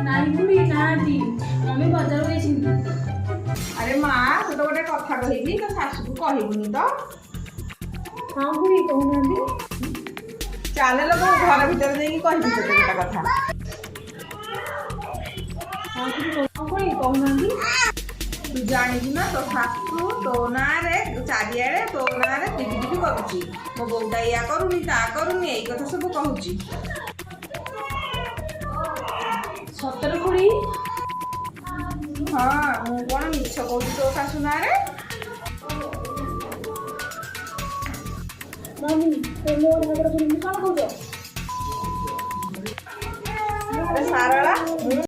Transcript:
ନାଇଁ ବୁଢ଼ୀ ନାହାନ୍ତି ମମି ବଜାର ଯାଇଛନ୍ତି। ଆରେ ମା ତୋତେ ଗୋଟେ କଥା କହିବି ତୋ ଶାଶୁକୁ କହିବୁନି ତ। ହଁ ବୁଢ଼ୀ କହୁନାହାନ୍ତି। ଚାଲେ ଲୋକ ଘର ଭିତରେ ଯାଇକି କହିବି ତୋତେ ଗୋଟେ କଥା। ହଁ ବୁଢ଼ୀ କହୁନାହାନ୍ତି। ତୁ ଜାଣିଛୁ ନା ତୋ ଶାଶୁ ତୋ ନାଁରେ ଚାରିଆଡେ ତୋ ନାଁରେ ଟିଭି ଟିଭି କରୁଛି। ମୋ ବୋଉଟା ଇଆ କରୁନି ତା କରୁନି ଏଇ କଥା ସବୁ କହୁଛି। ସତରେ ବୁଢ଼ୀ? ହଁ ମୁଁ କଣ ମିଛ କହୁଛି ତୋ ଶାଶୁ ନାଁରେ? ମମି ମୋ ଝଗଡ଼ା ଶୁଣିକି କଣ କହୁଛ? ଆରେ ସାରଳା